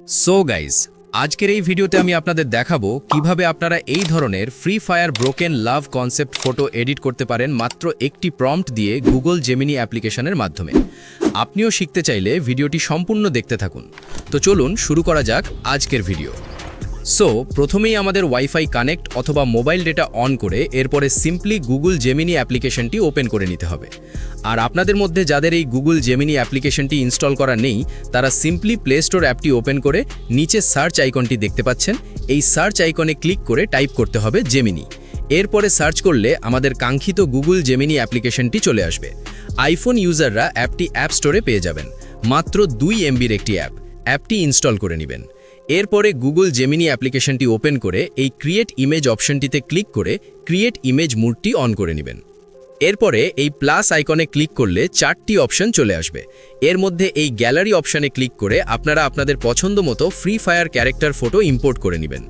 So guys আজকের এই ভিডিওতে আমি আপনাদের দেখাবো কিভাবে আপনারা এই ধরনের ফ্রি ফায়ার ব্রোকেন লাভ কনসেপ্ট ফটো এডিট করতে পারেন মাত্র একটি প্রম্পট দিয়ে গুগল জেমিনি অ্যাপ্লিকেশনের মাধ্যমে। আপনিও শিখতে চাইলে ভিডিওটি সম্পূর্ণ দেখতে থাকুন। তো চলুন শুরু করা যাক আজকের ভিডিও। সো প্রথমেই আমাদের ওয়াইফাই কানেক্ট অথবা মোবাইল ডেটা অন করে এরপরে সিম্পলি গুগল জেমিনি অ্যাপ্লিকেশনটি ওপেন করে নিতে হবে। আর আপনাদের মধ্যে যাদের এই গুগল জেমিনি অ্যাপ্লিকেশনটি ইনস্টল করা নেই তারা সিম্পলি প্লে স্টোর অ্যাপটি ওপেন করে নিচে সার্চ আইকনটি দেখতে পাচ্ছেন, এই সার্চ আইকনে ক্লিক করে টাইপ করতে হবে জেমিনি। এরপরে সার্চ করলে আমাদের কাঙ্ক্ষিত গুগল জেমিনি অ্যাপ্লিকেশনটি চলে আসবে। আইফোন ইউজাররা অ্যাপটি অ্যাপ স্টোরে পেয়ে যাবেন। মাত্র 2 MBর একটি অ্যাপটি ইনস্টল করে নেবেন। এরপরে গুগল জেমিনি অ্যাপ্লিকেশনটি ওপেন করে এই ক্রিয়েট ইমেজ অপশনটিতে ক্লিক করে ক্রিয়েট ইমেজ মোডটি অন করে নেবেন। এরপরে এই প্লাস আইকনে ক্লিক করলে 4টি অপশন চলে আসবে। এর মধ্যে এই গ্যালারি অপশনে ক্লিক করে আপনারা আপনাদের পছন্দ মতো free fire character photo import করে নেবেন,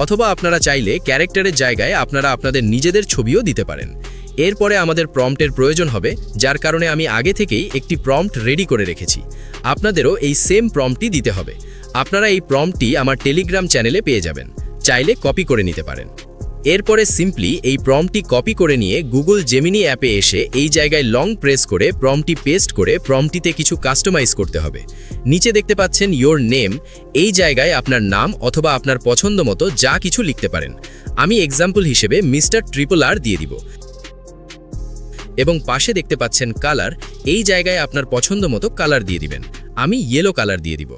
অথবা আপনারা চাইলে ক্যারেক্টারের জায়গায় আপনারা আপনাদের নিজেদের ছবিও দিতে পারেন। এরপরে আমাদের প্রম্পটের প্রয়োজন হবে, যার কারণে আমি আগে থেকেই একটি প্রম্পট রেডি করে রেখেছি। আপনাদেরও এই সেম প্রম্পটটি দিতে হবে। আপনারা এই প্রম্পটটি আমার টেলিগ্রাম চ্যানেলে পেয়ে যাবেন, চাইলে কপি করে নিতে পারেন। এরপরে সিম্পলি এই প্রম্পটটি কপি করে নিয়ে গুগল জেমিনি অ্যাপে এসে এই জায়গায় লং প্রেস করে প্রম্পটটি পেস্ট করে প্রম্পটটিতে কিছু কাস্টমাইজ করতে হবে। নিচে দেখতে পাচ্ছেন ইয়োর নেম, এই জায়গায় আপনার নাম অথবা আপনার পছন্দ মতো যা কিছু লিখতে পারেন। আমি এক্সাম্পল হিসেবে মিস্টার RRR দিয়ে দিব। এবং পাশে দেখতে পাচ্ছেন কালার, এই জায়গায় আপনার পছন্দ মতো কালার দিয়ে দিবেন। আমি ইয়েলো কালার দিয়ে দিব।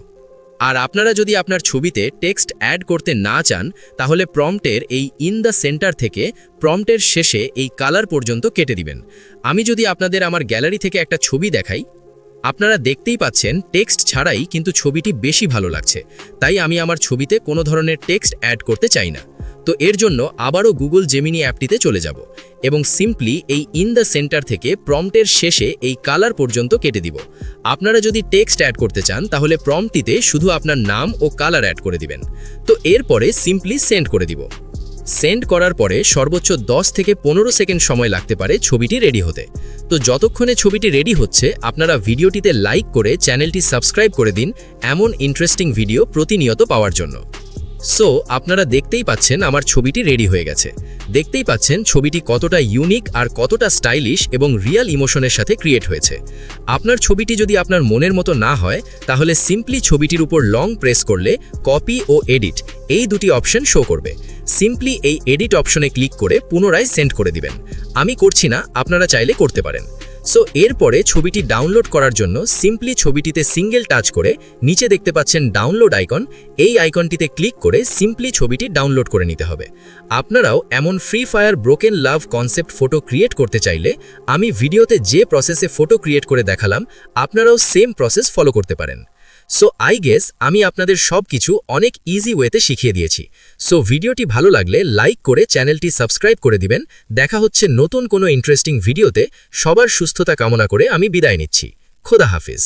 আর আপনারা যদি আপনার ছবিতে টেক্সট অ্যাড করতে না চান তাহলে প্রম্পটের এই ইন দ্য সেন্টার থেকে প্রম্পটের শেষে এই কালার পর্যন্ত কেটে দিবেন। আমি যদি আপনাদের আমার গ্যালারি থেকে একটা ছবি দেখাই, আপনারা দেখতেই পাচ্ছেন টেক্সট ছাড়াই কিন্তু ছবিটি বেশি ভালো লাগছে। তাই আমি আমার ছবিতে কোনো ধরনের টেক্সট অ্যাড করতে চাই না। তো এর জন্য আবারও গুগল জেমিনি অ্যাপটিতে চলে যাব এবং সিম্পলি এই ইন দ্য সেন্টার থেকে প্রম্পটের শেষে এই কালার পর্যন্ত কেটে দিব। আপনারা যদি টেক্সট অ্যাড করতে চান তাহলে প্রম্পটটিতে শুধু আপনার নাম ও কালার অ্যাড করে দিবেন। তো এরপরে সিম্পলি সেন্ড করে দিব। সেন্ড করার পরে সর্বোচ্চ 10 থেকে 15 সেকেন্ড সময় লাগতে পারে ছবিটি রেডি হতে। তো যতক্ষণে ছবিটি রেডি হচ্ছে আপনারা ভিডিওটিতে লাইক করে চ্যানেলটি সাবস্ক্রাইব করে দিন এমন ইন্টারেস্টিং ভিডিও প্রতিনিয়ত পাওয়ার জন্য। সো আপনারা দেখতেই পাচ্ছেন আমার ছবিটি রেডি হয়ে গেছে। দেখতেই পাচ্ছেন ছবিটি কতটা ইউনিক আর কতটা স্টাইলিশ এবং রিয়েল ইমোশনের সাথে ক্রিয়েট হয়েছে। আপনার ছবিটি যদি আপনার মনের মতো না হয় তাহলে সিম্পলি ছবিটির উপর লং প্রেস করলে কপি ও এডিট এই দুটি অপশন শো করবে। সিম্পলি এই এডিট অপশনে ক্লিক করে পুনরায় সেন্ড করে দিবেন। আমি করছি না, আপনারা চাইলে করতে পারেন। সো এরপরে ছবিটি ডাউনলোড করার জন্য সিম্পলি ছবিটিতে সিঙ্গেল টাচ করে নিচে দেখতে পাচ্ছেন ডাউনলোড আইকন, এই আইকনটিতে ক্লিক করে সিম্পলি ছবিটি ডাউনলোড করে নিতে হবে। আপনারাও এমন ফ্রি ফায়ার ব্রোকেন লাভ কনসেপ্ট ফটো ক্রিয়েট করতে চাইলে আমি ভিডিওতে যে প্রসেসে ফটো ক্রিয়েট করে দেখালাম আপনারাও সেম প্রসেস ফলো করতে পারেন। সো আই গেস আমি আপনাদের সব কিছু অনেক ইজি ওয়েতে শিখিয়ে দিয়েছি। সো ভিডিওটি ভালো লাগলে লাইক করে চ্যানেলটি সাবস্ক্রাইব করে দিবেন। দেখা হচ্ছে নতুন কোনো ইন্টারেস্টিং ভিডিওতে। সবার সুস্থতা কামনা করে আমি বিদায় নিচ্ছি। খোদা হাফিজ।